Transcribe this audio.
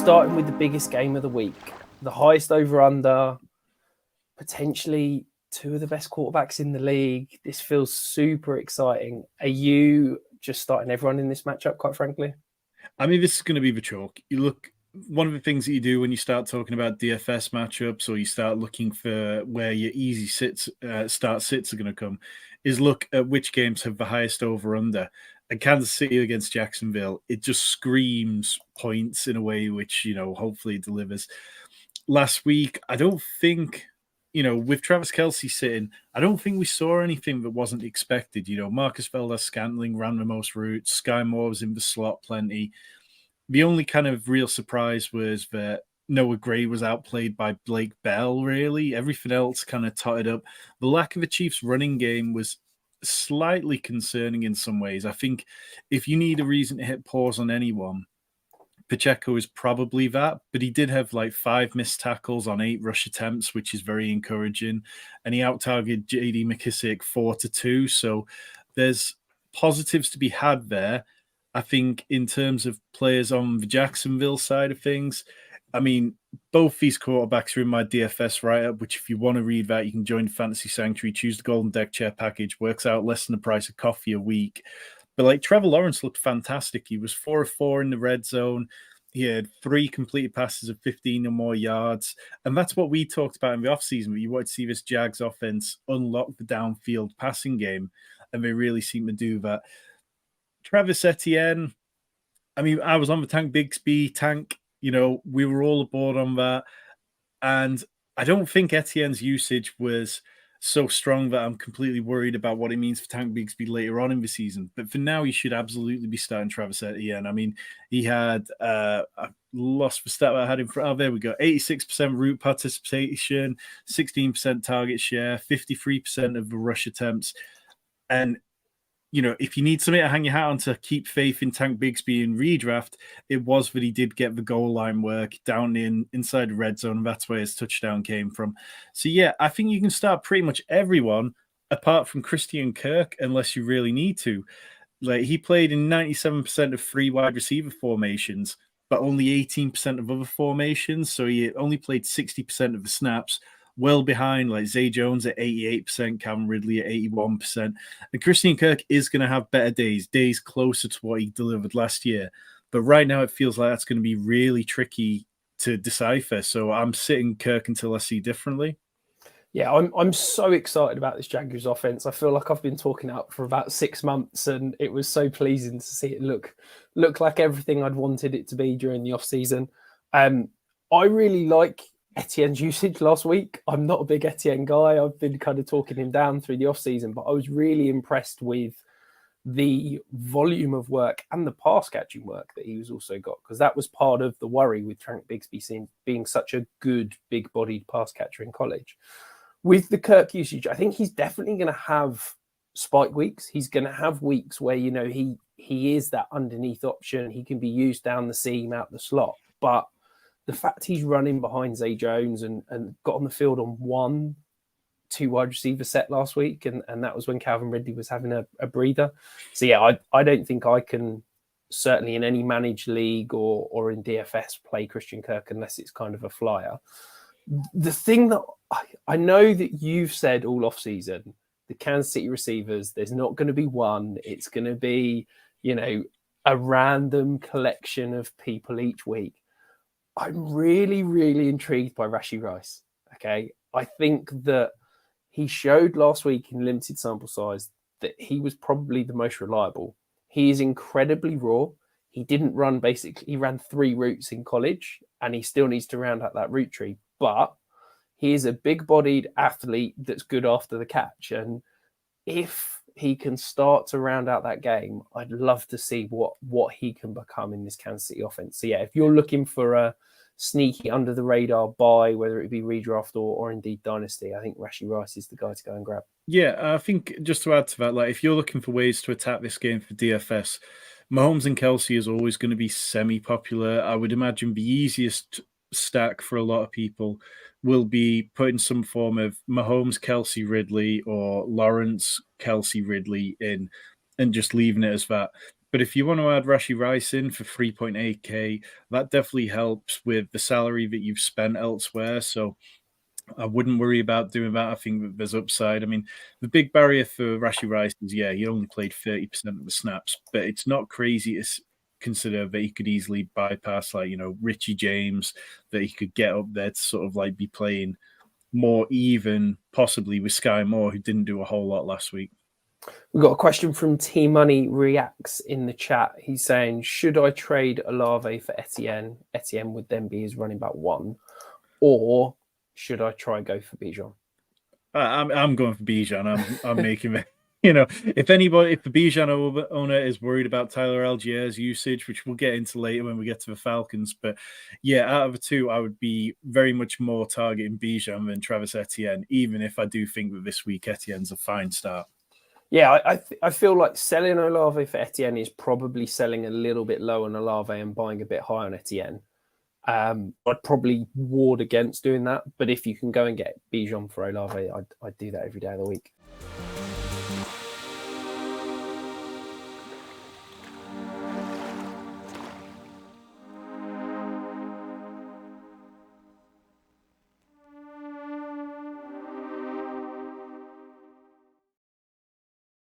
starting with the biggest game of the week, the highest over-under, potentially two of the best quarterbacks in the league. This feels super exciting. Are you just starting everyone in this matchup, quite frankly? I mean, this is going to be the chalk. You look, one of the things that you do when you start talking about DFS matchups or you start looking for where your easy start sits are going to come is look at which games have the highest over-under. And Kansas City against Jacksonville, it just screams points in a way which, hopefully delivers. Last week, I don't think, with Travis Kelce sitting, I don't think we saw anything that wasn't expected. Marcus Valdez-Scantling ran the most routes. Sky Moore was in the slot plenty. The only kind of real surprise was that Noah Gray was outplayed by Blake Bell, really. Everything else kind of totted up. The lack of a Chiefs running game was slightly concerning in some ways. I think if you need a reason to hit pause on anyone, Pacheco is probably that, but he did have like 5 missed tackles on 8 rush attempts, which is very encouraging. And he out-targeted J.D. McKissick 4-2. So there's positives to be had there. I think in terms of players on the Jacksonville side of things, I mean, both these quarterbacks are in my DFS write-up, which if you want to read that, you can join Fantasy Sanctuary, choose the Golden Deck Chair package, works out less than the price of coffee a week. But like Trevor Lawrence looked fantastic. He was 4 of 4 in the red zone. He had 3 completed passes of 15 or more yards. And that's what we talked about in the offseason. But you want to see this Jags offense unlock the downfield passing game. And they really seem to do that. Travis Etienne, I mean, I was on the Tank Bigsby tank. We were all aboard on that. And I don't think Etienne's usage was so strong that I'm completely worried about what it means for Tank Bigsby later on in the season. But for now, he should absolutely be starting Travis Etienne. I mean, he had, I lost the stat I had in front. Oh, there we go. 86% route participation, 16% target share, 53% of the rush attempts. And if you need something to hang your hat on to keep faith in Tank Bigsby in redraft, it was that he did get the goal line work down inside the red zone. And that's where his touchdown came from. So, yeah, I think you can start pretty much everyone apart from Christian Kirk, unless you really need to. Like, he played in 97% of 3 wide receiver formations, but only 18% of other formations. So he only played 60% of the snaps, well behind like Zay Jones at 88%, Calvin Ridley at 81%. And Christian Kirk is going to have better days closer to what he delivered last year. But right now it feels like that's going to be really tricky to decipher. So I'm sitting Kirk until I see differently. Yeah, I'm so excited about this Jaguars offense. I feel like I've been talking up for about 6 months, and it was so pleasing to see it look like everything I'd wanted it to be during the offseason. I really like Etienne's usage last week. I'm not a big Etienne guy. I've been kind of talking him down through the offseason, but I was really impressed with the volume of work and the pass catching work that he was also got, because that was part of the worry with Tank Bigsby being such a good big bodied pass catcher in college. With the Kirk usage, I think he's definitely going to have spike weeks. He's going to have weeks where, he is that underneath option. He can be used down the seam, out the slot. But the fact he's running behind Zay Jones and got on the field on 1-2 wide receiver set last week, and that was when Calvin Ridley was having a breather. So, yeah, I don't think I can, certainly in any managed league or in DFS, play Christian Kirk unless it's kind of a flyer. The thing that I know that you've said all offseason, the Kansas City receivers, there's not going to be one. It's going to be, a random collection of people each week. I'm really, really intrigued by Rashee Rice. Okay. I think that he showed last week in limited sample size that he was probably the most reliable. He is incredibly raw. He ran 3 routes in college, and he still needs to round out that route tree. But he is a big-bodied athlete that's good after the catch. And if he can start to round out that game, I'd love to see what he can become in this Kansas City offense. So, yeah, if you're looking for a sneaky under-the-radar buy, whether it be redraft or indeed dynasty, I think Rashee Rice is the guy to go and grab. Yeah, I think just to add to that, like if you're looking for ways to attack this game for DFS, Mahomes and Kelce is always going to be semi-popular. I would imagine the easiest stack for a lot of people will be putting some form of Mahomes, Kelce, Ridley, or Lawrence, Kelce, Ridley in, and just leaving it as that. But if you want to add Rashee Rice in for 3.8K, that definitely helps with the salary that you've spent elsewhere. So I wouldn't worry about doing that. I think that there's upside. I mean, the big barrier for Rashee Rice is, he only played 30% of the snaps, but it's not crazy to consider that he could easily bypass, Richie James, that he could get up there to sort of like be playing more even, possibly with Sky Moore, who didn't do a whole lot last week. We've got a question from T Money Reacts in the chat. He's saying, should I trade Olave for Etienne? Etienne would then be his running back 1. Or should I go for Bijan? I'm going for Bijan. I'm making it. If the Bijan owner is worried about Tyler Allgeier's usage, which we'll get into later when we get to the Falcons, but out of the two, I would be very much more targeting Bijan than Travis Etienne, even if I do think that this week Etienne's a fine start. Yeah, I feel like selling Olave for Etienne is probably selling a little bit low on Olave and buying a bit high on Etienne. I'd probably ward against doing that, but if you can go and get Bijan for Olave, I'd do that every day of the week.